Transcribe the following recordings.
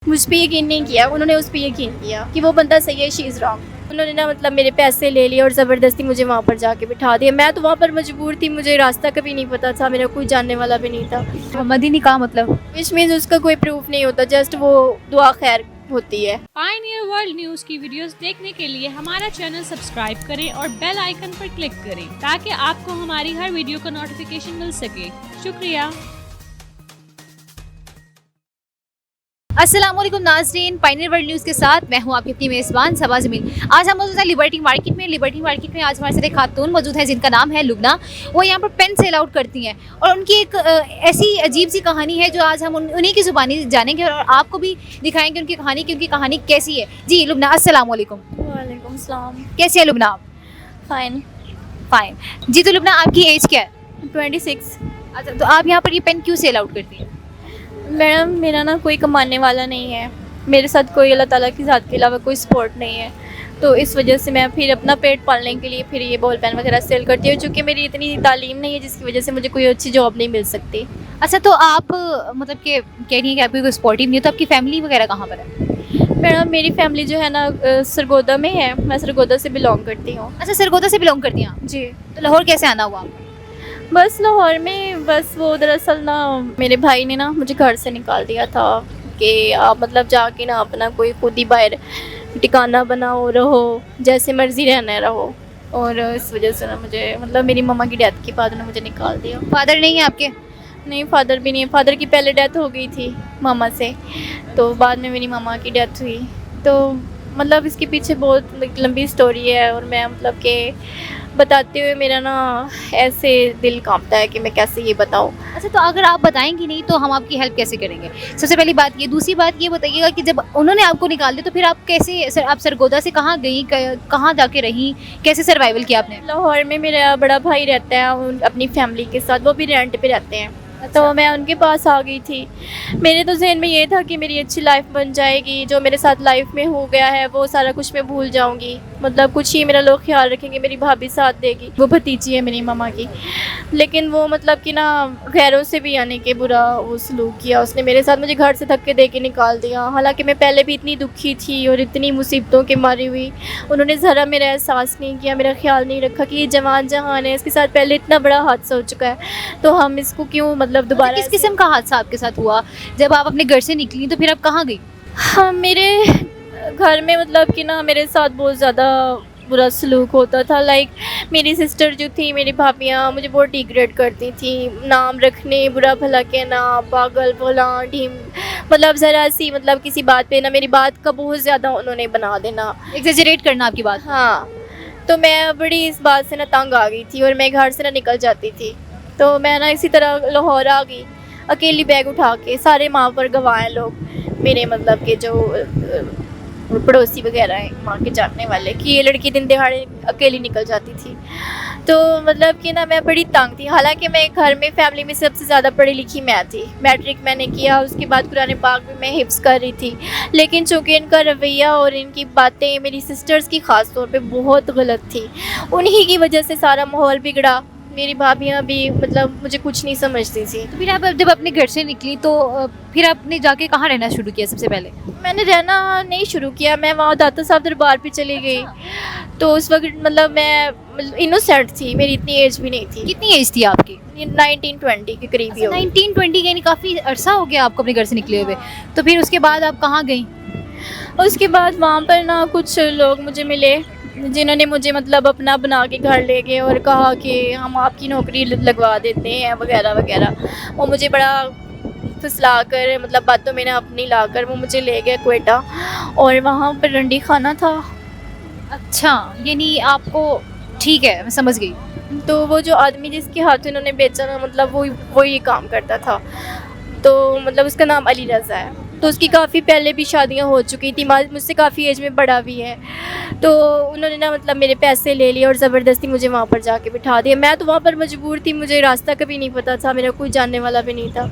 मुझ पे यकीन नहीं किया, उन्होंने उस पे यकीन किया कि वो बंदा सही है, शी इज़ रॉन्ग। उन्होंने ना मतलब मेरे पैसे ले लिए और ज़बरदस्ती मुझे वहाँ पर जाके बिठा दिया। मैं तो वहाँ पर मजबूर थी, मुझे रास्ता कभी नहीं पता था, मेरा कोई जानने वाला भी नहीं था। मदीनी का मतलब विच मीन्स उसका कोई प्रूफ नहीं होता, जस्ट वो दुआ खैर होती है। पायनियर वर्ल्ड न्यूज की वीडियोस देखने के लिए हमारा चैनल सब्सक्राइब करें और बेल आइकन पर क्लिक करें ताकि आपको हमारी हर वीडियो का नोटिफिकेशन मिल सके। शुक्रिया। अस्सलाम वालेकुम नाज़रीन, पायनियर वर्ल्ड न्यूज़ के साथ मैं हूं आपकी अपनी मेज़बान सबा जमील। आज हम मौजूद हैं लिबर्टी मार्केट में। लिबर्टी मार्केट में आज हमारे साथ एक खातून मौजूद है जिनका नाम है लुबना। वो यहाँ पर पेन सेल आउट करती हैं और उनकी एक ऐसी अजीब सी कहानी है जो आज हम उन्हीं की ज़ुबानी जानेंगे और आपको भी दिखाएंगे उनकी कहानी कैसी है। जी लुबना, अस्सलाम वालेकुम। वालेकुम सलाम। कैसी है लुबना आप? फाइन। फ़ाइन। जी तो लुबना, आपकी एज क्या है? 26। अच्छा, तो आप यहाँ पर ये पेन क्यों सेल आउट करती हैं? मैडम मेरा ना कोई कमाने वाला नहीं है, मेरे साथ कोई अल्लाह ताला की ज़ात के अलावा कोई सपोर्ट नहीं है, तो इस वजह से मैं फिर अपना पेट पालने के लिए फिर ये बॉल पेन वगैरह सेल करती हूँ, चूँकि मेरी इतनी तालीम नहीं है जिसकी वजह से मुझे कोई अच्छी जॉब नहीं मिल सकती। अच्छा, तो आप मतलब कि कह रही हैं कि आपकी कोई सपोर्टिव नहीं है, तो आपकी फैमिली वगैरह कहाँ पर है? मैडम मेरी फैमिली जो है ना सरगोदा में है, मैं सरगोदा से बिलोंग करती हूँ। अच्छा, सरगोदा से बिलोंग करती हैं आप? जी। तो लाहौर कैसे आना हुआ आपको? बस लाहौर में बस वो दरअसल ना मेरे भाई ने ना मुझे घर से निकाल दिया था कि आप मतलब जाके ना अपना कोई खुद ही बाहर ठिकाना बनाओ, रहो, जैसे मर्ज़ी रहना रहो, और इस वजह से ना मुझे मतलब मेरी मम्मा की डेथ के बाद उन्होंने मुझे निकाल दिया। फादर नहीं है आपके? नहीं, फादर भी नहीं है, फादर की पहले डेथ हो गई थी मामा से, तो बाद में मेरी मामा की डेथ हुई, तो मतलब इसके पीछे बहुत लंबी स्टोरी है और मैं मतलब कि बताते हुए मेरा ना ऐसे दिल कांपता है कि मैं कैसे ये बताऊँ। अच्छा, तो अगर आप बताएंगी नहीं तो हम आपकी हेल्प कैसे करेंगे? सबसे पहली बात ये। दूसरी बात ये बताइएगा कि जब उन्होंने आपको निकाल दिया तो फिर आप कैसे आप सरगोदा से कहाँ गई, कहाँ जाके रही, कैसे सर्वाइवल किया आपने? लाहौर में मेरा बड़ा भाई रहता है अपनी फैमिली के साथ, वो भी रेंट पे रहते हैं, तो मैं उनके पास आ गई थी। मेरे तो जहन में ये था कि मेरी अच्छी लाइफ बन जाएगी, जो मेरे साथ लाइफ में हो गया है वो सारा कुछ मैं भूल जाऊंगी, मतलब कुछ ही मेरा लोग ख्याल रखेंगे, मेरी भाभी साथ देगी, वो भतीजी है मेरी मामा की, लेकिन वो मतलब कि ना गैरों से भी आने के बुरा वो सलूक किया उसने मेरे साथ, मुझे घर से धक्के दे के निकाल दिया। हालांकि मैं पहले भी इतनी दुखी थी और इतनी मुसीबतों के मारी हुई, उन्होंने ज़रा मेरा एहसास नहीं किया, मेरा ख्याल नहीं रखा कि ये जवान जहान है, इसके साथ पहले इतना बड़ा हादसा हो चुका है, तो हम इसको क्यों मतलब दोबारा। किस किस्म का हादसा आपके साथ हुआ? जब आप अपने घर से निकली तो फिर आप कहाँ गई? हाँ, मेरे घर में मतलब कि ना मेरे साथ बहुत ज़्यादा बुरा सलूक होता था। लाइक मेरी सिस्टर जो थी, मेरी भाभियाँ मुझे बहुत डिग्रेड करती थी, नाम रखने, बुरा भला कहना, पागल फलां ढीम, मतलब ज़रा सी मतलब किसी बात पे ना मेरी बात का बहुत ज़्यादा उन्होंने बना देना, एग्जेजरेट करना आपकी बात। हाँ, तो मैं बड़ी इस बात से ना तंग आ गई थी और मैं घर से ना निकल जाती थी, तो मैं ना इसी तरह लाहौर आ गई अकेली बैग उठा के। सारे माँ पर गवाह हैं लोग मेरे, मतलब के जो पड़ोसी वगैरह हैं माँ के जानने वाले, कि ये लड़की दिन दिहाड़े अकेली निकल जाती थी, तो मतलब कि ना मैं बड़ी तंग थी। हालांकि मैं घर में फैमिली में सबसे ज़्यादा पढ़ी लिखी मैं थी, मैट्रिक मैंने किया, उसके बाद कुरान पाक भी मैं हिफ्ज़ कर रही थी, लेकिन चूँकि इनका रवैया और इनकी बातें मेरी सिस्टर्स की ख़ास तौर पे बहुत गलत थी, उन्हीं की वजह से सारा माहौल बिगड़ा। मेरी भाभियाँ भी मतलब मुझे कुछ नहीं समझती थी। तो फिर आप जब अपने घर से निकली तो फिर आपने जाके कहाँ रहना शुरू किया सबसे पहले? मैंने रहना नहीं शुरू किया, मैं वहाँ दाता साहब दरबार पे चली गई, तो उस वक्त मतलब मैं इनोसेंट थी, मेरी इतनी एज भी नहीं थी। कितनी एज थी आपकी? 19-20 के करीब ही होगी। 19-20 यानी काफ़ी अरसा हो गया आपको अपने घर से निकले हुए। तो फिर उसके बाद आप कहाँ गई? उसके बाद वहाँ पर ना कुछ लोग मुझे मिले जिन्होंने मुझे मतलब अपना बना के घर ले गए और कहा कि हम आपकी नौकरी लगवा देते हैं वगैरह वगैरह। वो मुझे बड़ा फुसला कर मतलब बातों में ना अपनी ला कर वो मुझे ले गए क्वेटा, और वहाँ पर रंडी खाना था। अच्छा, यानी आपको, ठीक है मैं समझ गई। तो वो जो आदमी जिसके हाथ उन्होंने बेचा ना, मतलब वो ये काम करता था, तो मतलब उसका नाम अली रज़ा है, तो उसकी काफ़ी पहले भी शादियां हो चुकी थी, मुझसे काफ़ी एज में बड़ा भी है, तो उन्होंने ना मतलब मेरे पैसे ले लिए और ज़बरदस्ती मुझे वहाँ पर जाके बिठा दिया। मैं तो वहाँ पर मजबूर थी, मुझे रास्ता कभी नहीं पता था, मेरा कोई जानने वाला भी नहीं था,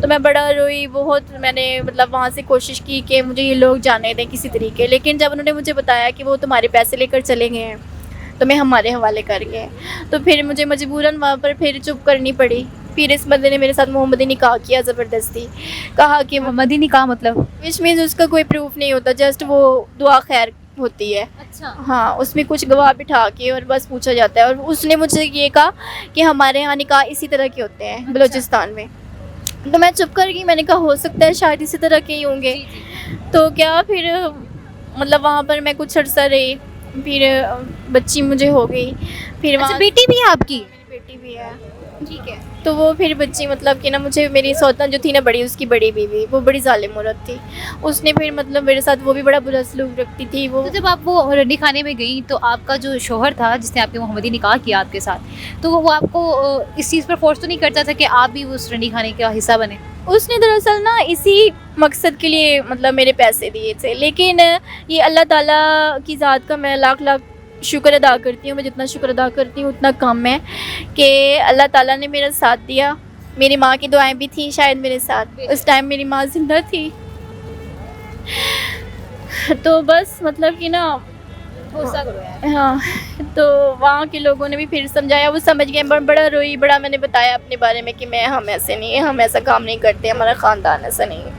तो मैं बड़ा रोई बहुत। मैंने मतलब वहाँ से कोशिश की कि मुझे ये लोग जाने दें किसी तरीके, लेकिन जब उन्होंने मुझे बताया कि वो तुम्हारे पैसे लेकर चले गए हैं तो मैं हमारे हवाले कर गए, तो फिर मुझे मजबूरन वहाँ पर फिर चुप करनी पड़ी। फिर इस बंदे ने मेरे साथ मोहम्मदी निकाह किया ज़बरदस्ती। कहा कि मोहम्मदी निकाह मतलब? विच मीन्स उसका कोई प्रूफ नहीं होता, जस्ट वो दुआ खैर होती है। अच्छा। हाँ, उसमें कुछ गवाह बिठा के और बस पूछा जाता है। और उसने मुझे ये कहा कि हमारे यहाँ निकाह इसी तरह के होते हैं बलूचिस्तान में। तो मैं चुप कर गई, मैंने कहा हो सकता है शायद इसी तरह के ही होंगे। तो क्या फिर मतलब वहाँ पर मैं कुछ अर्सा रही, फिर बच्ची मुझे हो गई। फिर अच्छा, वहाँ बेटी भी है आपकी? मेरी बेटी भी है। ठीक है। तो वो फिर बच्ची मतलब कि ना मुझे मेरी सौतन जो थी ना बड़ी, उसकी बड़ी बीवी वो बड़ी जालिम औरत थी। उसने फिर मतलब मेरे साथ वो भी बड़ा बुरा सलूक रखती थी। वो तो जब आप वो रंडी खाने में गई तो आपका जो शोहर था जिसने आपके मोहम्मदी निकाह किया आपके साथ, तो वो आपको इस चीज़ पर फोर्स तो नहीं करता था कि आप भी उस रंडी खाने का हिस्सा बने? उसने दरअसल ना इसी मकसद के लिए मतलब मेरे पैसे दिए थे। लेकिन ये अल्लाह ताला की ज़ात का मैं लाख लाख शुक्र अदा करती हूँ। मैं जितना शुक्र अदा करती हूँ उतना कम है कि अल्लाह ताला ने मेरा साथ दिया। मेरी माँ की दुआएं भी थी शायद मेरे साथ, उस टाइम मेरी माँ जिंदा थी। तो बस मतलब कि ना हाँ, तो वहाँ के लोगों ने भी फिर समझाया, वो समझ गए। बड़ा रोई, बड़ा मैंने बताया अपने बारे में कि हम ऐसे नहीं है, हम ऐसा काम नहीं करते, हमारा ख़ानदान ऐसा नहीं है।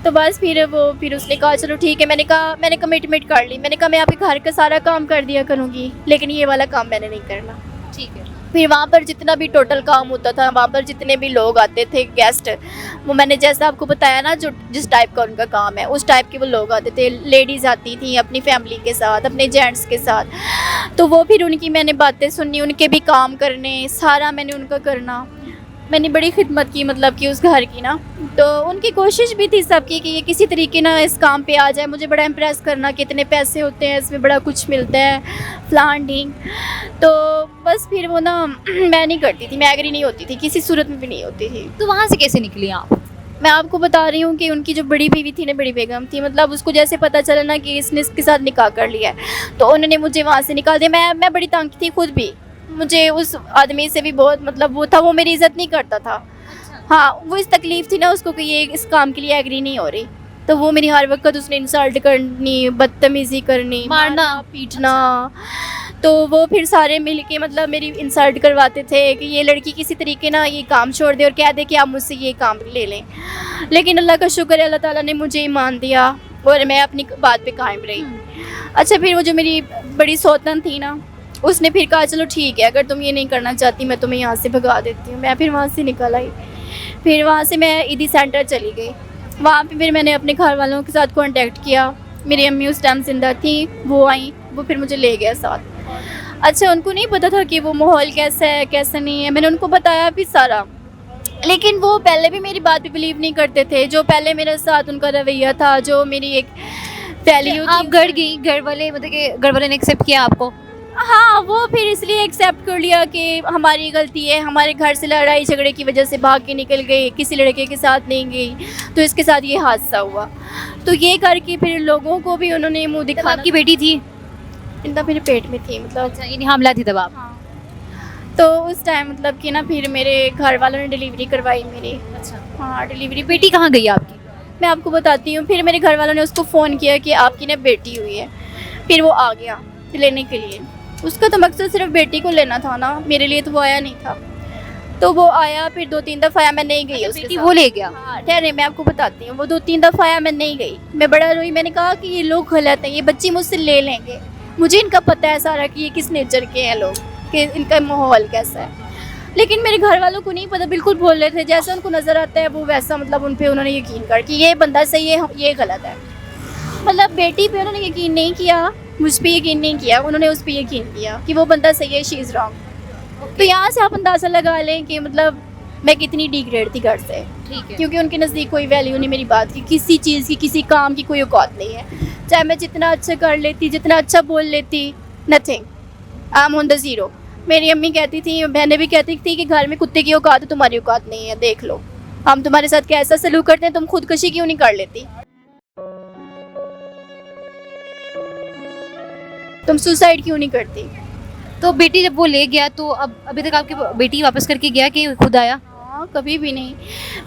तो बस फिर उसने कहा चलो ठीक है। मैंने कमिटमेंट कर ली। मैंने कहा मैं आपके घर का सारा काम कर दिया करूँगी, लेकिन ये वाला काम मैंने नहीं करना। ठीक है। फिर वहाँ पर जितना भी टोटल काम होता था, वहाँ पर जितने भी लोग आते थे गेस्ट, वो मैंने जैसा आपको बताया ना, जो जिस टाइप का उनका काम है उस टाइप के वो लोग आते थे। लेडीज़ आती थी अपनी फैमिली के साथ, अपने जेंट्स के साथ। तो वो फिर उनकी मैंने बातें सुननी, उनके भी काम करने, सारा मैंने उनका करना। मैंने बड़ी खिदमत की मतलब कि उस घर की ना। तो उनकी कोशिश भी थी सबकी कि ये किसी तरीके ना इस काम पे आ जाए, मुझे बड़ा इम्प्रेस करना कि इतने पैसे होते हैं, इसमें बड़ा कुछ मिलता है, फलान ढींग। तो बस फिर वो ना मैं नहीं करती थी, मैं एग्री नहीं होती थी, किसी सूरत में भी नहीं होती थी। तो वहाँ से कैसे निकली आप? मैं आपको बता रही हूँ कि उनकी जो बड़ी बीवी थी ना, बड़ी बेगम थी, मतलब उसको जैसे पता चला ना कि इसने इसके साथ निकाह कर लिया है, तो उन्होंने मुझे वहाँ से निकाल दिया। मैं बड़ी तंग थी खुद भी। मुझे उस आदमी से भी बहुत मतलब वो था, वो मेरी इज़्ज़त नहीं करता था। हाँ, वो इस तकलीफ़ थी ना उसको कि ये इस काम के लिए एग्री नहीं हो रही। तो वो मेरी हर वक्त उसने इंसल्ट करनी, बदतमीज़ी करनी, मारना, पीटना। तो वो फिर सारे मिल के मतलब मेरी इंसल्ट करवाते थे कि ये लड़की किसी तरीके ना ये काम छोड़ दे और कह दे कि आप मुझसे ये काम ले लें। लेकिन अल्लाह का शुक्र है, अल्लाह ताला ने मुझे ईमान दिया और मैं अपनी बात पे कायम रही। अच्छा, फिर वो जो मेरी बड़ी सौतन थी ना, उसने फिर कहा चलो ठीक है, अगर तुम ये नहीं करना चाहती मैं तुम्हें यहाँ से भगा देती हूँ। मैं फिर वहाँ से निकल आई। फिर वहाँ से मैं ईदी सेंटर चली गई। वहाँ पे फिर मैंने अपने घर वालों के साथ कांटेक्ट किया। मेरी अम्मी उस टाइम जिंदा थी, वो आई, वो फिर मुझे ले गया साथ। अच्छा, उनको नहीं पता था कि वो माहौल कैसा है कैसा नहीं है। मैंने उनको बताया भी सारा, लेकिन वो पहले भी मेरी बात पे बिलीव नहीं करते थे। जो पहले मेरे साथ उनका रवैया था, जो मेरी एक वैल्यू, आप घर गई, घर वाले मतलब कि घर वाले ने एक्सेप्ट किया आपको? हाँ, वो फिर इसलिए एक्सेप्ट कर लिया कि हमारी गलती है, हमारे घर से लड़ाई झगड़े की वजह से भाग के निकल गई, किसी लड़के के साथ नहीं गई, तो इसके साथ ये हादसा हुआ। तो ये करके फिर लोगों को भी उन्होंने मुंह दिखाना। आपकी बेटी थी? इनका मेरे पेट में थी मतलब। अच्छा, यानी हामला थी तब आप? हाँ। तो उस टाइम मतलब कि ना फिर मेरे घर वालों ने डिलीवरी करवाई मेरी। अच्छा। हाँ, डिलीवरी। बेटी कहाँ गई आपकी? मैं आपको बताती हूँ। फिर मेरे घर वालों ने उसको फ़ोन किया कि आपकी ना बेटी हुई है। फिर वो आ गया लेने के लिए। उसका तो मकसद सिर्फ बेटी को लेना था ना, मेरे लिए तो वो आया नहीं था। तो वो आया, फिर 2-3 दफ़ा आया, मैं नहीं गई उसके बेटी साथ। वो ले गया? हाँ, ठहरे, मैं आपको बताती हूँ। वो 2-3 दफ़ा आया, मैं नहीं गई। मैं बड़ा रोई। मैंने कहा कि ये लोग गलत हैं, ये बच्ची मुझसे ले लेंगे। मुझे इनका पता है सारा कि ये किस नेचर के हैं लोग, कि इनका माहौल कैसा है। लेकिन मेरे घर वालों को नहीं पता, बिल्कुल बोल रहे थे जैसा उनको नज़र आता है वो वैसा, मतलब उन पे उन्होंने यकीन कर कि ये बंदा सही है, ये गलत है। मतलब बेटी पे उन्होंने यकीन नहीं किया, मुझ पे यकीन नहीं किया, उन्होंने उस पे यकीन किया कि वो बंदा सही है, शी इज़ रॉन्ग। तो यहाँ से आप अंदाज़ा लगा लें कि मतलब मैं कितनी डिग्रेड थी घर से। ठीक है। क्योंकि उनके नज़दीक कोई वैल्यू नहीं मेरी बात की, किसी चीज़ की, किसी काम की कोई औकात नहीं है। चाहे मैं जितना अच्छा कर लेती, जितना अच्छा बोल लेती, nothing, I am on the zero. मेरी अम्मी कहती थी, बहनें भी कहती थी कि घर में कुत्ते की औकात है, तुम्हारी औकात नहीं है, देख लो हम तुम्हारे साथ कैसा सलूक करते हैं, तुम खुदकशी क्यों नहीं कर लेती, तुम सुसाइड क्यों नहीं करती। तो बेटी जब वो ले गया तो अब अभी तक आपकी बेटी वापस करके गया कि खुद आया? हाँ, कभी भी नहीं।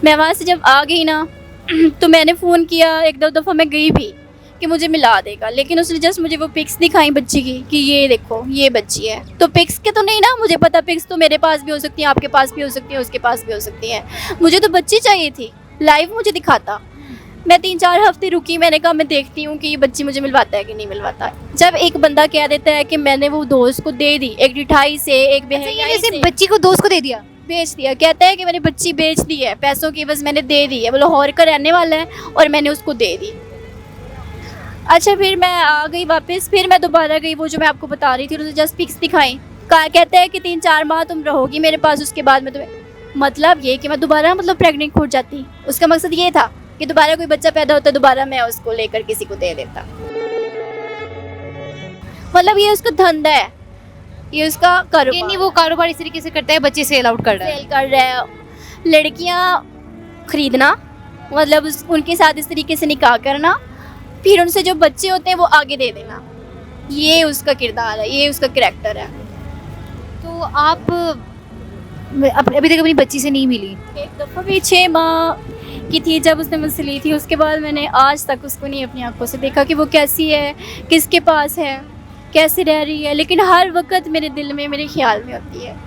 मैं वहाँ से जब आ गई ना तो मैंने फ़ोन किया, 1-2 दफ़ा मैं गई भी कि मुझे मिला देगा, लेकिन उसने जस्ट मुझे वो पिक्स दिखाई बच्ची की कि ये देखो ये बच्ची है। तो पिक्स के तो नहीं ना, मुझे पता पिक्स तो मेरे पास भी हो सकती है, आपके पास भी हो सकती है, उसके पास भी हो सकती है। मुझे तो बच्ची चाहिए थी, लाइव मुझे दिखाता। मैं 3-4 हफ्ते रुकी, मैंने कहा मैं देखती हूँ कि ये बच्ची मुझे मिलवाता है कि नहीं मिलवाता। जब एक बंदा कह देता है कि मैंने वो दोस्त को दे दी, एक ढिठाई से, एक बेहयाई से बच्ची को दोस्त को दे दिया, बेच दिया। कहता है कि मैंने बच्ची बेच दी है, पैसों की बस मैंने दे दी है, वो लाहौर का रहने वाला है और मैंने उसको दे दी। अच्छा, फिर मैं आ गई वापस, फिर मैं दोबारा गई, वो जो मैं आपको बता रही थी, उन्होंने जस्ट पिक्स दिखाई। कहता है कि 3-4 माह तुम रहोगी मेरे पास, उसके बाद मैं तुम्हें, मतलब ये कि मैं दोबारा मतलब प्रेग्नेंट हो जाती। उसका मकसद ये था कि दोबारा कोई बच्चा पैदा होता, दोबारा मैं उसको लेकर किसी को दे देता। मतलब ये उसका धंधा है, ये उसका कारोबार। यानी वो कारोबार इस तरीके से करता है, बच्चे सेल आउट कर रहा है। सेल कर रहा है, लड़कियां खरीदना, मतलब उनके साथ इस तरीके से निकाह करना, फिर उनसे जो बच्चे होते हैं वो आगे दे देना। ये उसका किरदार है, ये उसका करैक्टर है। तो आप अभी तक अपनी बच्ची से नहीं मिली? एक दफ़ा भी 6 माह की थी जब उसने मुझसे ली थी, उसके बाद मैंने आज तक उसको नहीं अपनी आंखों से देखा कि वो कैसी है, किसके पास है, कैसे रह रही है, लेकिन हर वक्त मेरे दिल में, मेरे ख्याल में होती है।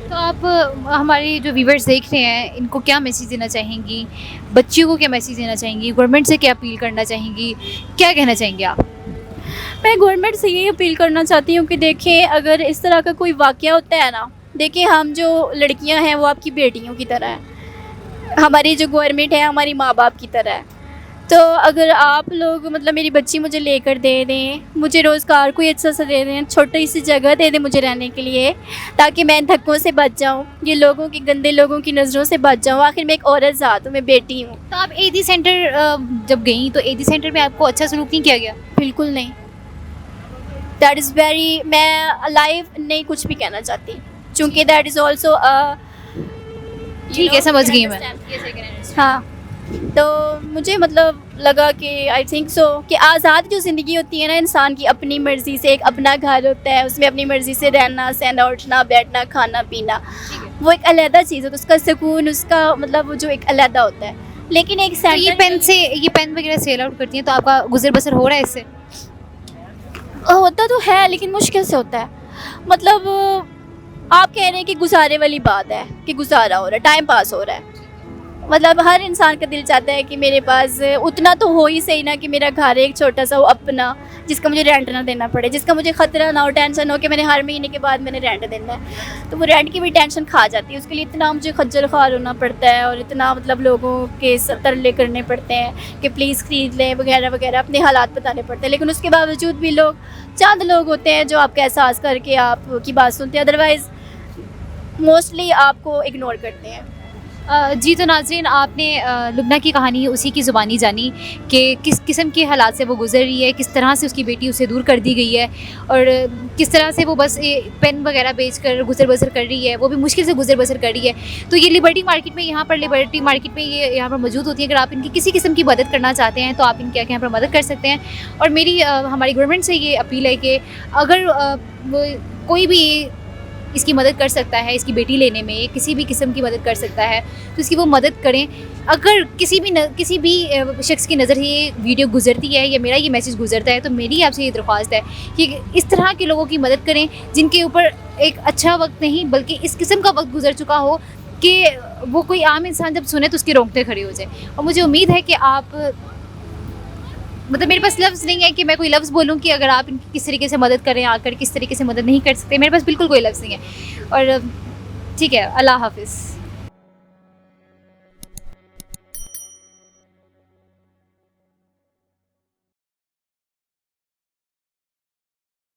तो आप हमारे जो व्यूवर्स देख रहे हैं, इनको क्या मैसेज देना चाहेंगी? बच्चियों को क्या मैसेज देना चाहेंगी? गवर्नमेंट से क्या अपील करना चाहेंगी? क्या कहना चाहेंगे आप? मैं गवर्नमेंट से यही अपील करना चाहती हूँ कि देखें, अगर इस तरह का कोई वाक़या होता है ना, देखिए हम जो लड़कियाँ हैं वो आपकी बेटियों की तरह हैं, हमारी जो गवर्नमेंट है हमारी माँ बाप की तरह है। तो अगर आप लोग मतलब मेरी बच्ची मुझे लेकर दे दें, मुझे रोज़गार कोई अच्छा सा दे दें, छोटी सी जगह दे दें मुझे रहने के लिए, ताकि मैं इन धक्कों से बच जाऊँ, ये लोगों की, गंदे लोगों की नज़रों से बच जाऊँ। आखिर मैं एक औरत ज़ात हूँ, मैं बेटी हूँ। तो आप एडी सेंटर जब गई तो एडी सेंटर में आपको अच्छा सलूक नहीं किया गया? बिल्कुल नहीं। दैट इज़ वेरी, मैं लाइव नहीं कुछ भी कहना चाहती, चूँकि दैट इज़ ऑल्सो ठीक है, समझ गई मैं। हाँ, तो मुझे मतलब लगा कि आई थिंक सो कि आज़ाद जो ज़िंदगी होती है ना इंसान की, अपनी मर्ज़ी से, एक अपना घर होता है, उसमें अपनी मर्ज़ी से रहना, सहना, उठना, बैठना, खाना पीना, वो एक अलहदा चीज़ होता है, उसका सुकून, उसका मतलब वो जो एक अलहदा होता है। लेकिन एक तो ये पेन वगैरह सेल आउट करती हैं, तो आपका गुजर बसर हो रहा है इससे? होता तो है, लेकिन मुश्किल से होता है। मतलब आप कह रहे हैं कि गुजारे वाली बात है कि गुजारा हो रहा है, टाइम पास हो रहा है। मतलब हर इंसान का दिल चाहता है कि मेरे पास उतना तो हो ही सही ना कि मेरा घर एक छोटा सा हो अपना, जिसका मुझे रेंट ना देना पड़े, जिसका मुझे ख़तरा ना हो, टेंशन हो कि मैंने हर महीने के बाद मैंने रेंट देना है। तो वो रेंट की भी टेंशन खा जाती है, उसके लिए इतना मुझे खज्जल ख्वार होना पड़ता है और इतना मतलब लोगों के तरले करने पड़ते हैं कि प्लीज़ ख़रीद लें वगैरह वगैरह, अपने हालात बताने पड़ते हैं। लेकिन उसके बावजूद भी लोग, चंद लोग होते हैं जो आपका एहसास करके आपकी बात सुनते हैं, अदरवाइज़ मोस्टली आपको इग्नोर करते हैं। जी, तो नाज़रीन, आपने लुबना की कहानी उसी की ज़ुबानी जानी कि किस किस्म के हालात से वो गुज़र रही है, किस तरह से उसकी बेटी उससे दूर कर दी गई है और किस तरह से वो बस पेन वगैरह बेचकर गुज़र बसर कर रही है, वो भी मुश्किल से गुज़र बसर कर रही है। तो ये लिबर्टी मार्केट में, यहाँ पर लिबर्टी मार्केट में ये यहाँ पर मौजूद होती है। अगर आप इनकी किसी किस्म की मदद करना चाहते हैं तो आप इनके यहाँ पर मदद कर सकते हैं। और मेरी हमारी गवर्नमेंट से ये अपील है कि अगर कोई भी इसकी मदद कर सकता है, इसकी बेटी लेने में किसी भी किस्म की मदद कर सकता है, तो इसकी वो मदद करें। अगर किसी भी शख्स की नज़र से ये वीडियो गुजरती है या मेरा ये मैसेज गुजरता है, तो मेरी आपसे ये दरख्वास्त है कि इस तरह के लोगों की मदद करें जिनके ऊपर एक अच्छा वक्त नहीं बल्कि इस किस्म का वक्त गुजर चुका हो कि वो कोई आम इंसान जब सुने तो उसके रोंगटे खड़े हो जाए। और मुझे उम्मीद है कि आप, मतलब मेरे पास लफ्ज़ नहीं है कि मैं कोई लफ्ज़ बोलूं कि अगर आप इनकी किस तरीके से मदद करें, आकर किस तरीके से मदद नहीं कर सकते, मेरे पास बिल्कुल कोई लफ्ज़ नहीं है। और ठीक है, अल्लाह हाफ़िज़।